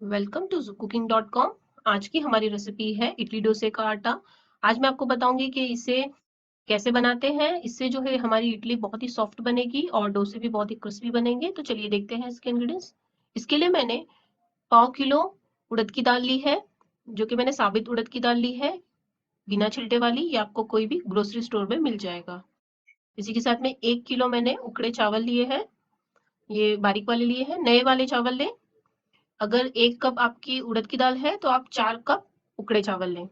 Welcome to कुकिंग.com। आज की हमारी रेसिपी है इडली डोसे का आटा। आज मैं आपको बताऊंगी कि इसे कैसे बनाते हैं। इससे जो है हमारी इडली बहुत ही सॉफ्ट बनेगी और डोसे भी बहुत ही क्रिस्पी बनेंगे। तो चलिए देखते हैं इसके इंग्रेडिएंट्स। इसके लिए मैंने पाव किलो उड़द की दाल ली है, जो कि मैंने साबित उड़द की दाल ली है, बिना छिलटे वाली। ये आपको कोई भी ग्रोसरी स्टोर में मिल जाएगा। इसी के साथ में 1 किलो मैंने उखड़े चावल लिए हैं, ये बारीक वाले लिए हैं। नए वाले चावल लें। अगर 1 कप आपकी उड़द की दाल है तो आप 4 कप उकड़े चावल लें।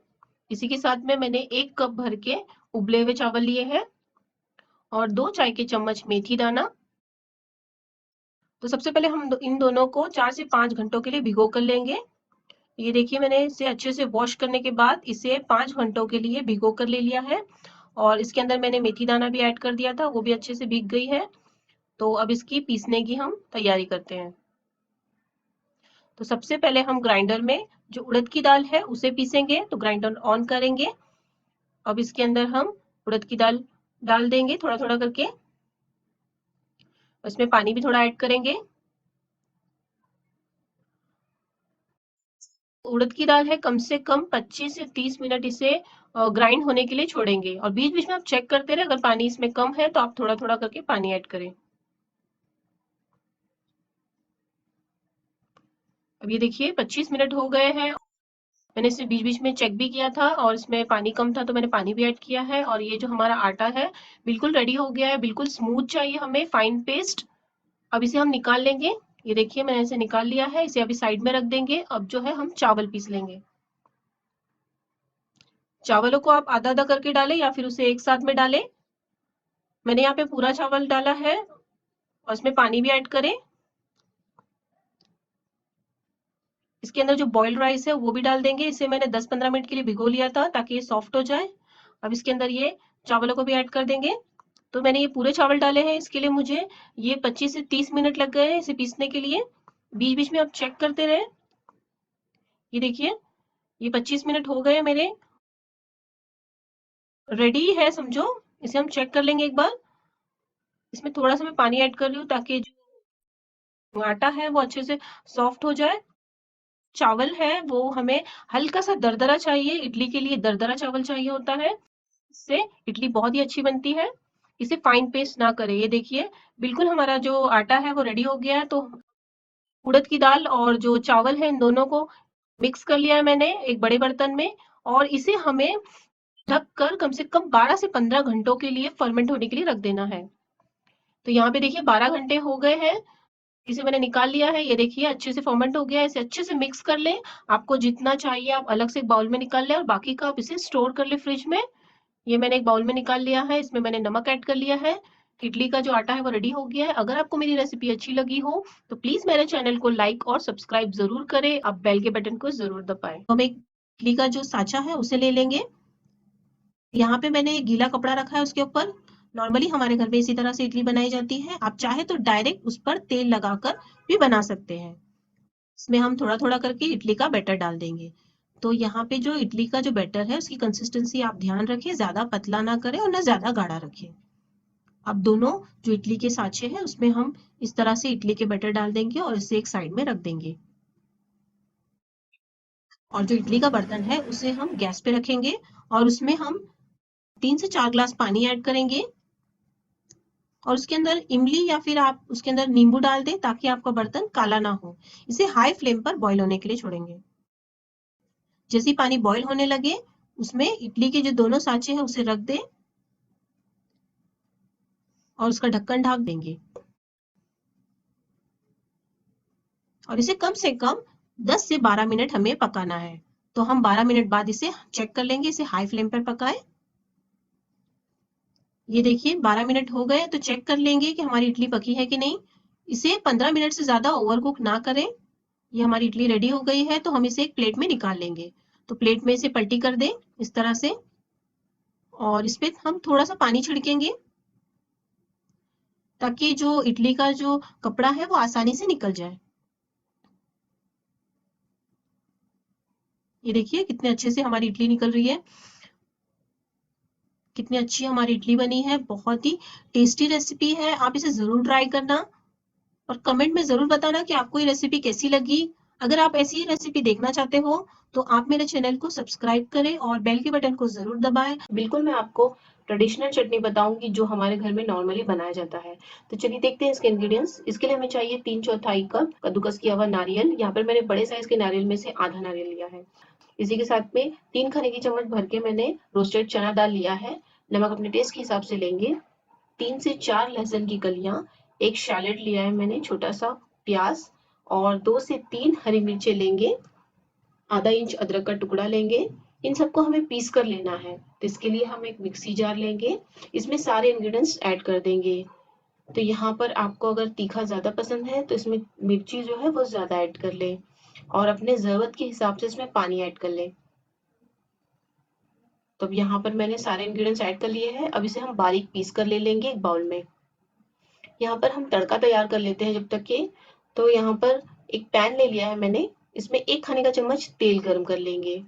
इसी के साथ में मैंने 1 कप भर के उबले हुए चावल लिए हैं और 2 चाय के चम्मच मेथी दाना। तो सबसे पहले हम इन दोनों को 4 से 5 घंटों के लिए भिगो कर लेंगे। ये देखिए, मैंने इसे अच्छे से वॉश करने के बाद इसे 5 घंटों के लिए भिगो कर ले लिया है और इसके अंदर मैंने मेथी दाना भी ऐड कर दिया था, वो भी अच्छे से भीग गई है। तो अब इसकी पीसने की हम तैयारी करते हैं। तो सबसे पहले हम ग्राइंडर में जो उड़द की दाल है उसे पीसेंगे। तो ग्राइंडर ऑन करेंगे। अब इसके अंदर हम उड़द की दाल डाल देंगे थोड़ा थोड़ा करके। इसमें पानी भी थोड़ा ऐड करेंगे। उड़द की दाल है, कम से कम 25 से 30 मिनट इसे ग्राइंड होने के लिए छोड़ेंगे और बीच बीच में आप चेक करते रहे। अगर पानी इसमें कम है तो आप थोड़ा थोड़ा करके पानी ऐड करें। अब ये देखिए 25 मिनट हो गए हैं। मैंने इसे बीच बीच में चेक भी किया था और इसमें पानी कम था तो मैंने पानी भी ऐड किया है। और ये जो हमारा आटा है बिल्कुल रेडी हो गया है, बिल्कुल स्मूथ चाहिए हमें, फाइन पेस्ट। अब इसे हम निकाल लेंगे। ये देखिए, मैंने इसे निकाल लिया है। इसे अभी साइड में रख देंगे। अब जो है हम चावल पीस लेंगे। चावलों को आप आधा आधा करके डालें या फिर उसे एक साथ में डालें। मैंने यहाँ पे पूरा चावल डाला है और इसमें पानी भी ऐड करें। इसके अंदर जो बॉइल्ड राइस है वो भी डाल देंगे। इसे मैंने 10-15 मिनट के लिए भिगो लिया था ताकि ये सॉफ्ट हो जाए। अब इसके अंदर ये चावलों को भी ऐड कर देंगे। तो मैंने ये पूरे चावल डाले हैं। इसके लिए मुझे ये 25 से 30 मिनट लग गए हैं इसे पीसने के लिए। बीच बीच में आप चेक करते रहे। ये देखिए, ये 25 मिनट हो गए मेरे, रेडी है समझो। इसे हम चेक कर लेंगे एक बार। इसमें थोड़ा सा मैं पानी ऐड कर रही हूँ ताकि जो आटा है वो अच्छे से सॉफ्ट हो जाए। चावल है वो हमें हल्का सा दरदरा चाहिए। इडली के लिए दरदरा चावल चाहिए होता है, इससे इडली बहुत ही अच्छी बनती है। इसे फाइन पेस्ट ना करें। ये देखिए, बिल्कुल हमारा जो आटा है वो रेडी हो गया है। तो उड़द की दाल और जो चावल है इन दोनों को मिक्स कर लिया है मैंने एक बड़े बर्तन में। और इसे हमें ढक कर कम से कम 12 से 15 घंटों के लिए फर्मेंट होने के लिए रख देना है। तो यहाँ पे देखिए 12 घंटे हो गए हैं। इसे मैंने निकाल लिया है। ये देखिए अच्छे से फर्मेंट हो गया है। इसे अच्छे से मिक्स कर लें। आपको जितना चाहिए आप अलग से एक बाउल में निकाल लें और बाकी का आप इसे स्टोर कर लें फ्रिज में। ये मैंने एक बाउल में निकाल लिया है। इसमें मैंने नमक ऐड कर लिया है। इडली का जो आटा है वो रेडी हो गया है। अगर आपको मेरी रेसिपी अच्छी लगी हो तो प्लीज मेरे चैनल को लाइक और सब्सक्राइब जरूर करें। अब बेल के बटन को जरूर दबाएं। हम एक इडली का जो साचा है उसे ले लेंगे। यहाँ पे मैंने एक गीला कपड़ा रखा है उसके ऊपर। नॉर्मली हमारे घर में इसी तरह से इडली बनाई जाती है। आप चाहे तो डायरेक्ट उस पर तेल लगाकर भी बना सकते हैं। इसमें हम थोड़ा थोड़ा करके इडली का बैटर डाल देंगे। तो यहाँ पे जो इडली का जो बैटर है उसकी कंसिस्टेंसी आप ध्यान रखें, ज्यादा पतला ना करें और ना ज्यादा गाढ़ा रखें। अब दोनों जो इडली के साँचे हैं उसमें हम इस तरह से इडली के बैटर डाल देंगे और इसे एक साइड में रख देंगे। और जो इडली का बर्तन है उसे हम गैस पे रखेंगे और उसमें हम 3 से 4 ग्लास पानी ऐड करेंगे और उसके अंदर इमली या फिर आप उसके अंदर नींबू डाल दें ताकि आपका बर्तन काला ना हो। इसे हाई फ्लेम पर बॉईल होने के लिए छोड़ेंगे। जैसे ही पानी बॉईल होने लगे उसमें इडली के जो दोनों साँचे हैं उसे रख दें और उसका ढक्कन ढक देंगे और इसे कम से कम 10 से 12 मिनट हमें पकाना है। तो हम 12 मिनट बाद इसे चेक कर लेंगे। इसे हाई फ्लेम पर पकाएं। ये देखिए 12 मिनट हो गए तो चेक कर लेंगे कि हमारी इडली पकी है कि नहीं। इसे 15 मिनट से ज्यादा ओवर कुक ना करें। ये हमारी इडली रेडी हो गई है तो हम इसे एक प्लेट में निकाल लेंगे। तो प्लेट में इसे पलटी कर दें इस तरह से और इस पे हम थोड़ा सा पानी छिड़केंगे ताकि जो इडली का जो कपड़ा है वो आसानी से निकल जाए। ये देखिए कितने अच्छे से हमारी इडली निकल रही है, कितनी अच्छी हमारी इडली बनी है। बहुत ही टेस्टी रेसिपी है, आप इसे जरूर ट्राई करना और कमेंट में जरूर बताना कि आपको ये रेसिपी कैसी लगी। अगर आप ऐसी ही रेसिपी देखना चाहते हो तो आप मेरे चैनल को सब्सक्राइब करें और बेल के बटन को जरूर दबाएं। बिल्कुल मैं आपको ट्रेडिशनल चटनी बताऊंगी जो हमारे घर में नॉर्मली बनाया जाता है। तो चलिए देखते हैं इसके इंग्रेडिएंट्स। इसके लिए हमें चाहिए 3/4 कप कद्दूकस किया हुआ नारियल। यहाँ पर मैंने बड़े साइज के नारियल में से आधा नारियल लिया है। इसी के साथ में 3 खाने की चम्मच भर के मैंने रोस्टेड चना दाल लिया है। नमक अपने टेस्ट के हिसाब से लेंगे। 3 से 4 लहसुन की कलियां, एक शैलेड लिया है मैंने छोटा सा, प्याज और 2 से 3 हरी मिर्चें लेंगे, आधा इंच अदरक का टुकड़ा लेंगे। इन सबको हमें पीस कर लेना है। तो इसके लिए हम एक मिक्सी जार लेंगे, इसमें सारे इंग्रेडिएंट्स ऐड कर देंगे। तो यहाँ पर आपको अगर तीखा ज़्यादा पसंद है तो इसमें मिर्ची जो है वो ज़्यादा ऐड कर लें और अपने ज़रूरत के हिसाब से इसमें पानी ऐड कर लें। तो अब यहाँ पर मैंने सारे इंग्रेडिएंट्स ऐड कर लिए हैं। अब इसे हम बारीक पीस कर ले लेंगे एक बाउल में। यहाँ पर हम तड़का तैयार कर लेते हैं जब तक के। तो यहाँ पर एक पैन ले लिया है मैंने, इसमें 1 खाने का चम्मच तेल गरम कर लेंगे।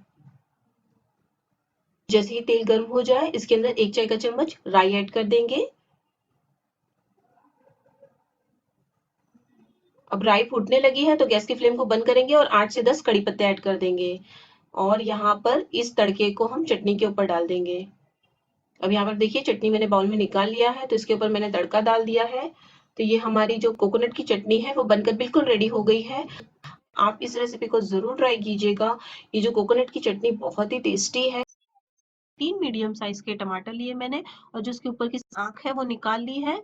जैसे ही तेल गर्म हो जाए इसके अंदर 1 चाय का चम्मच राई ऐड कर देंगे। अब राई फूटने लगी है तो गैस की फ्लेम को बंद करेंगे और 8 से 10 कड़ी पत्ते ऐड कर देंगे और यहाँ पर इस तड़के को हम चटनी के ऊपर डाल देंगे। अब यहाँ पर देखिए चटनी मैंने बाउल में निकाल लिया है तो इसके ऊपर मैंने तड़का डाल दिया है। तो ये हमारी जो कोकोनट की चटनी है वो बनकर बिल्कुल रेडी हो गई है। आप इस रेसिपी को जरूर ट्राई कीजिएगा। ये जो कोकोनट की चटनी बहुत ही टेस्टी है। 3 मीडियम साइज के टमाटर लिए मैंने और जो उसके ऊपर की आंख है वो निकाल ली है।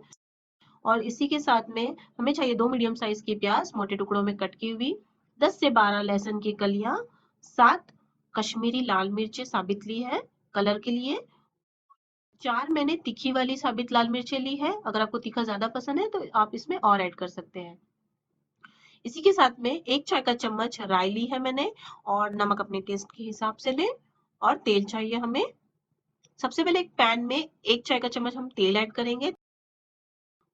और इसी के साथ में हमें चाहिए 2 मीडियम साइज की प्याज मोटे टुकड़ों में कट की हुई, 10 से 12 लहसुन की कलियां, 7 कश्मीरी लाल मिर्चें साबित ली है कलर के लिए, 4 मैंने तीखी वाली साबित लाल मिर्चें ली है। अगर आपको तीखा ज्यादा पसंद है तो आप इसमें और ऐड कर सकते हैं। इसी के साथ में 1 चाय का चम्मच राई ली है मैंने और नमक अपने टेस्ट के हिसाब से लें और तेल चाहिए हमें। सबसे पहले एक पैन में 1 चाय का चम्मच हम तेल ऐड करेंगे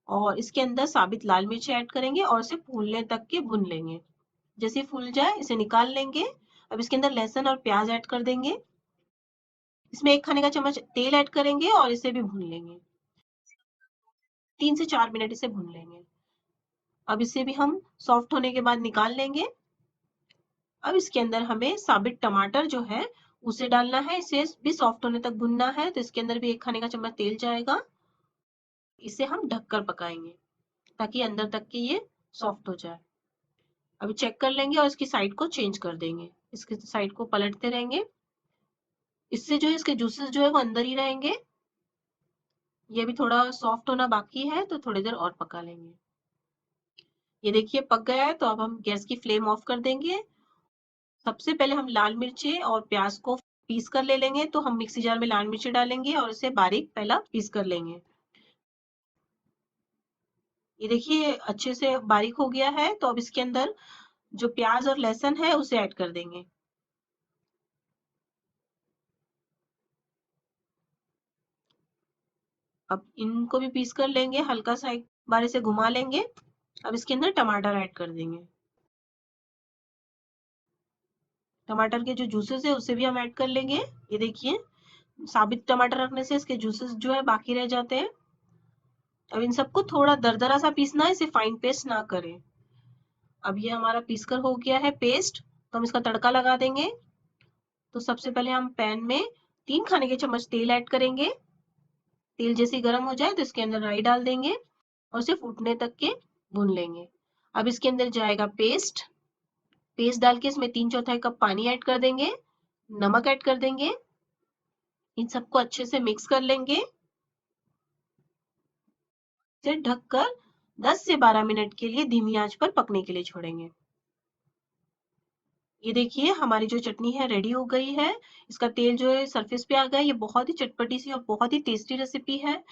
और इसके अंदर साबित लाल मिर्च ऐड करेंगे और इसे फूलने तक के भून लेंगे। जैसे फूल जाए इसे निकाल लेंगे। अब इसके अंदर लहसुन और प्याज ऐड कर देंगे। इसमें 1 खाने का चम्मच तेल ऐड करेंगे और इसे भी भून लेंगे। 3 से 4 मिनट इसे भून लेंगे। अब इसे भी हम सॉफ्ट होने के बाद निकाल लेंगे। अब इसके अंदर हमें साबित टमाटर जो है उसे डालना है, इसे भी सॉफ्ट होने तक भुनना है। तो इसके अंदर भी 1 खाने का चम्मच तेल जाएगा। इसे हम ढककर पकाएंगे ताकि अंदर तक के ये सॉफ्ट हो जाए। अभी चेक कर लेंगे और इसकी साइड को चेंज कर देंगे। इसके साइड को पलटते रहेंगे। इससे जो है इसके जूसेस जो है वो अंदर ही रहेंगे। ये भी थोड़ा सॉफ्ट होना बाकी है तो थोड़ी देर और पका लेंगे। ये देखिए पक गया है तो अब हम गैस की फ्लेम ऑफ कर देंगे। सबसे पहले हम लाल मिर्ची और प्याज को पीस कर ले लेंगे। तो हम मिक्सी जार में लाल मिर्ची डालेंगे और इसे बारीक पहला पीस कर लेंगे। ये देखिए अच्छे से बारीक हो गया है। तो अब इसके अंदर जो प्याज और लहसुन है उसे ऐड कर देंगे। अब इनको भी पीस कर लेंगे, हल्का सा एक बार इसे घुमा लेंगे। अब इसके अंदर टमाटर ऐड कर देंगे। टमाटर के जो जूसेस है उसे भी हम ऐड कर लेंगे। ये देखिए साबित टमाटर रखने से इसके जूसेस जो है बाकी रह जाते हैं। अब इन सबको थोड़ा दरदरा सा पीसना है, इसे फाइन पेस्ट ना करें। अब ये हमारा पीस कर हो गया है पेस्ट। तो हम इसका तड़का लगा देंगे। तो सबसे पहले हम पैन में 3 खाने के चम्मच तेल ऐड करेंगे। तेल जैसे ही गर्म हो जाए तो इसके अंदर राई डाल देंगे और इसे फूटने तक के भून लेंगे। अब इसके अंदर जाएगा पेस्ट। पेस्ट डाल के इसमें 3/4 कप पानी ऐड कर देंगे, नमक ऐड कर देंगे। इन सबको अच्छे से मिक्स कर लेंगे। इसे ढककर 10 से 12 मिनट के लिए धीमी आंच पर पकने के लिए छोड़ेंगे। ये देखिए हमारी जो चटनी है रेडी हो गई है। इसका तेल जो है सरफेस पे आ गया। ये बहुत ही चटपटी सी और बहुत ही टेस्टी रेसिपी है।